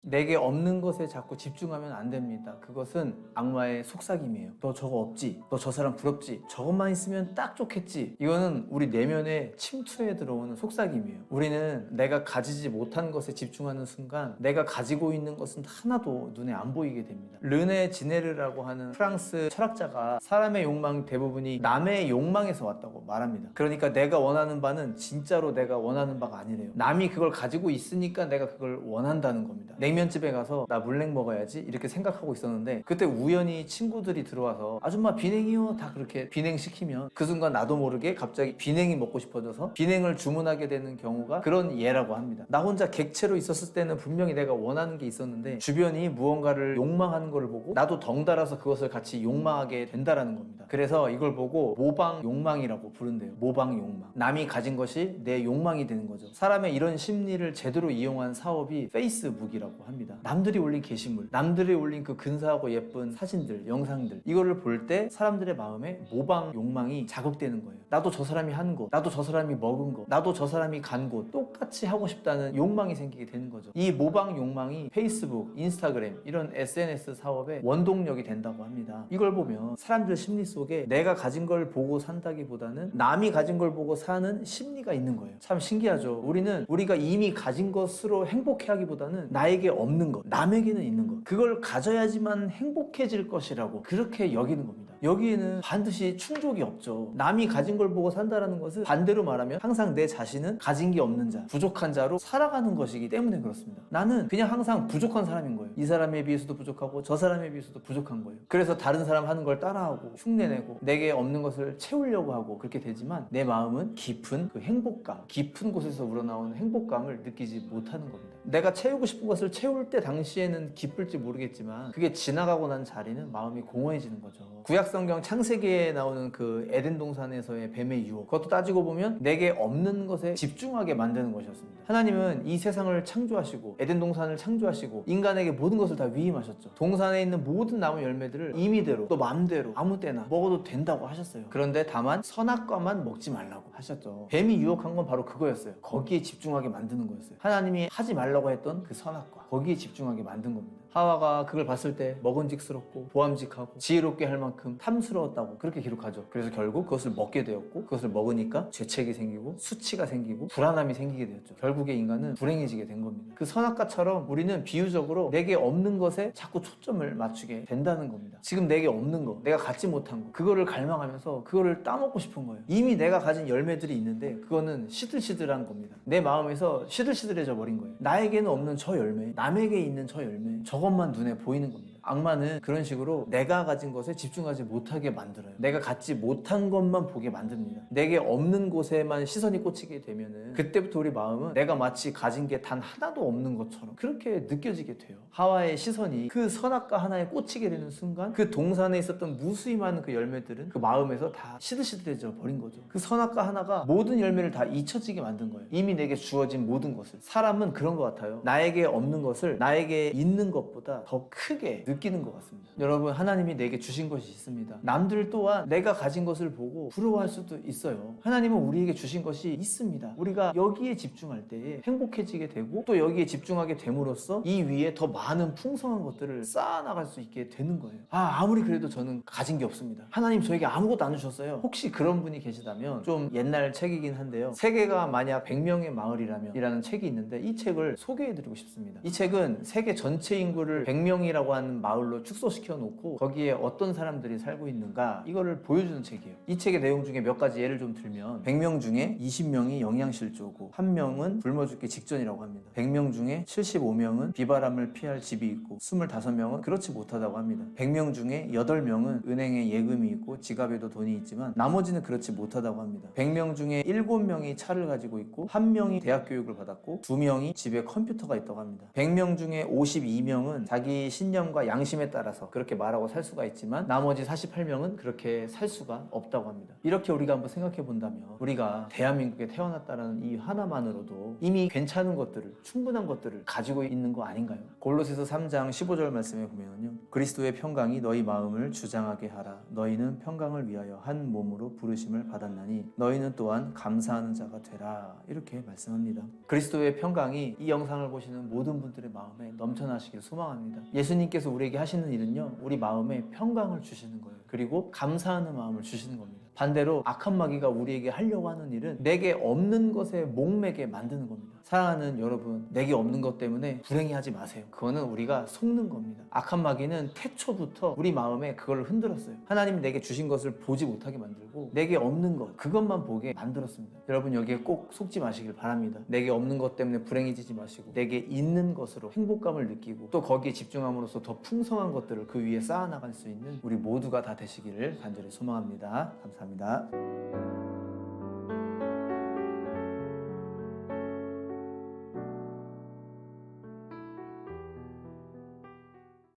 내게 없는 것에 자꾸 집중하면 안 됩니다. 그것은 악마의 속삭임이에요. 너 저거 없지? 너 저 사람 부럽지? 저것만 있으면 딱 좋겠지? 이거는 우리 내면에 침투해 들어오는 속삭임이에요. 우리는 내가 가지지 못한 것에 집중하는 순간 내가 가지고 있는 것은 하나도 눈에 안 보이게 됩니다. 르네 지네르라고 하는 프랑스 철학자가 사람의 욕망 대부분이 남의 욕망에서 왔다고 말합니다. 그러니까 내가 원하는 바는 진짜로 내가 원하는 바가 아니래요. 남이 그걸 가지고 있으니까 내가 그걸 원한다는 겁니다. 냉면집에 가서 나 물냉 먹어야지 이렇게 생각하고 있었는데 그때 우연히 친구들이 들어와서 아줌마 비냉이요 다 그렇게 비냉 시키면 그 순간 나도 모르게 갑자기 비냉이 먹고 싶어져서 비냉을 주문하게 되는 경우가 그런 예라고 합니다. 나 혼자 객체로 있었을 때는 분명히 내가 원하는 게 있었는데 주변이 무언가를 욕망하는 걸 보고 나도 덩달아서 그것을 같이 욕망하게 된다라는 겁니다. 그래서 이걸 보고 모방 욕망이라고 부른대요. 모방 욕망. 남이 가진 것이 내 욕망이 되는 거죠. 사람의 이런 심리를 제대로 이용한 사업이 페이스북이라고 합니다. 남들이 올린 게시물, 남들이 올린 그 근사하고 예쁜 사진들, 영상들 이거를 볼 때 사람들의 마음에 모방 욕망이 자극되는 거예요. 나도 저 사람이 한 거, 나도 저 사람이 먹은 거, 나도 저 사람이 간 곳 똑같이 하고 싶다는 욕망이 생기게 되는 거죠. 이 모방 욕망이 페이스북, 인스타그램 이런 SNS 사업의 원동력이 된다고 합니다. 이걸 보면 사람들 심리 속에 내가 가진 걸 보고 산다기보다는 남이 가진 걸 보고 사는 심리가 있는 거예요. 참 신기하죠. 우리가 이미 가진 것으로 행복해하기보다는 나에게 없는 것, 남에게는 있는 것, 그걸 가져야지만 행복해질 것이라고 그렇게 여기는 겁니다. 여기에는 반드시 충족이 없죠. 남이 가진 걸 보고 산다는 것은 반대로 말하면 항상 내 자신은 가진 게 없는 자, 부족한 자로 살아가는 것이기 때문에 그렇습니다. 나는 그냥 항상 부족한 사람인 거예요. 이 사람에 비해서도 부족하고 저 사람에 비해서도 부족한 거예요. 그래서 다른 사람 하는 걸 따라하고 흉내내고 내게 없는 것을 채우려고 하고 그렇게 되지만 내 마음은 깊은 그 행복감, 깊은 곳에서 우러나오는 행복감을 느끼지 못하는 겁니다. 내가 채우고 싶은 것을 채울 때 당시에는 기쁠지 모르겠지만 그게 지나가고 난 자리는 마음이 공허해지는 거죠. 구약성경 창세기에 나오는 그 에덴 동산에서의 뱀의 유혹, 그것도 따지고 보면 내게 없는 것에 집중하게 만드는 것이었습니다. 하나님은 이 세상을 창조하시고 에덴 동산을 창조하시고 인간에게 모든 것을 다 위임하셨죠. 동산에 있는 모든 나무 열매들을 임의대로 또 마음대로 아무 때나 먹어도 된다고 하셨어요. 그런데 다만 선악과만 먹지 말라고 하셨죠. 뱀이 유혹한 건 바로 그거였어요. 거기에 집중하게 만드는 거였어요. 하나님이 하지 말라고 했던 그 선악과, 거기에 집중하게 만든 겁니다. 하와가 그걸 봤을 때 먹은직스럽고 보암직하고 지혜롭게 할 만큼 탐스러웠다고 그렇게 기록하죠. 그래서 결국 그것을 먹게 되었고 그것을 먹으니까 죄책이 생기고 수치가 생기고 불안함이 생기게 되었죠. 결국에 인간은 불행해지게 된 겁니다. 그 선악과처럼 우리는 비유적으로 내게 없는 것에 자꾸 초점을 맞추게 된다는 겁니다. 지금 내게 없는 거, 내가 갖지 못한 거, 그거를 갈망하면서 그거를 따먹고 싶은 거예요. 이미 내가 가진 열매들이 있는데 그거는 시들시들한 겁니다. 내 마음에서 시들시들해져 버린 거예요. 나에게는 없는 저 열매, 남에게 있는 저 열매, 저것만 눈에 보이는 겁니다. 악마는 그런 식으로 내가 가진 것에 집중하지 못하게 만들어요. 내가 갖지 못한 것만 보게 만듭니다. 내게 없는 곳에만 시선이 꽂히게 되면은 그때부터 우리 마음은 내가 마치 가진 게 단 하나도 없는 것처럼 그렇게 느껴지게 돼요. 하와의 시선이 그 선악과 하나에 꽂히게 되는 순간 그 동산에 있었던 무수히 많은 그 열매들은 그 마음에서 다 시들시들해져 버린 거죠. 그 선악과 하나가 모든 열매를 다 잊혀지게 만든 거예요. 이미 내게 주어진 모든 것을. 사람은 그런 것 같아요. 나에게 없는 것을 나에게 있는 것보다 더 크게 느끼는 것 같습니다. 여러분, 하나님이 내게 주신 것이 있습니다. 남들 또한 내가 가진 것을 보고 부러워할 수도 있어요. 하나님은 우리에게 주신 것이 있습니다. 우리가 여기에 집중할 때에 행복해지게 되고 또 여기에 집중하게 됨으로써 이 위에 더 많은 풍성한 것들을 쌓아나갈 수 있게 되는 거예요. 아무리 그래도 저는 가진 게 없습니다. 하나님 저에게 아무것도 안 주셨어요. 혹시 그런 분이 계시다면 좀 옛날 책이긴 한데요. 세계가 만약 100명의 마을이라면 이라는 책이 있는데 이 책을 소개해드리고 싶습니다. 이 책은 세계 전체 인구를 100명이라고 하는 마을로 축소시켜 놓고 거기에 어떤 사람들이 살고 있는가 이거를 보여주는 책이에요. 이 책의 내용 중에 몇 가지 예를 좀 들면 100명 중에 20명이 영양실조고 1명은 굶어 죽기 직전이라고 합니다. 100명 중에 75명은 비바람을 피할 집이 있고 25명은 그렇지 못하다고 합니다. 100명 중에 8명은 은행에 예금이 있고 지갑에도 돈이 있지만 나머지는 그렇지 못하다고 합니다. 100명 중에 7명이 차를 가지고 있고 1명이 대학 교육을 받았고 2명이 집에 컴퓨터가 있다고 합니다. 100명 중에 52명은 자기 신념과 양심에 따라서 그렇게 말하고 살 수가 있지만 나머지 48명은 그렇게 살 수가 없다고 합니다. 이렇게 우리가 한번 생각해 본다면 우리가 대한민국에 태어났다는 이 하나만으로도 이미 괜찮은 것들을, 충분한 것들을 가지고 있는 거 아닌가요? 골로새서 3장 15절 말씀에 보면요, 그리스도의 평강이 너희 마음을 주장하게 하라. 너희는 평강을 위하여 한 몸으로 부르심을 받았나니 너희는 또한 감사하는 자가 되라. 이렇게 말씀합니다. 그리스도의 평강이 이 영상을 보시는 모든 분들의 마음에 넘쳐나시길 소망합니다. 예수님께서 우리에게 하시는 일은요, 우리 마음에 평강을 주시는 거예요. 그리고 감사하는 마음을 주시는 겁니다. 반대로 악한 마귀가 우리에게 하려고 하는 일은 내게 없는 것에 목매게 만드는 겁니다. 사랑하는 여러분, 내게 없는 것 때문에 불행해하지 마세요. 그거는 우리가 속는 겁니다. 악한 마귀는 태초부터 우리 마음에 그걸 흔들었어요. 하나님이 내게 주신 것을 보지 못하게 만들고 내게 없는 것, 그것만 보게 만들었습니다. 여러분, 여기에 꼭 속지 마시길 바랍니다. 내게 없는 것 때문에 불행해지지 마시고 내게 있는 것으로 행복감을 느끼고 또 거기에 집중함으로써 더 풍성한 것들을 그 위에 쌓아나갈 수 있는 우리 모두가 다 되시기를 간절히 소망합니다. 감사합니다.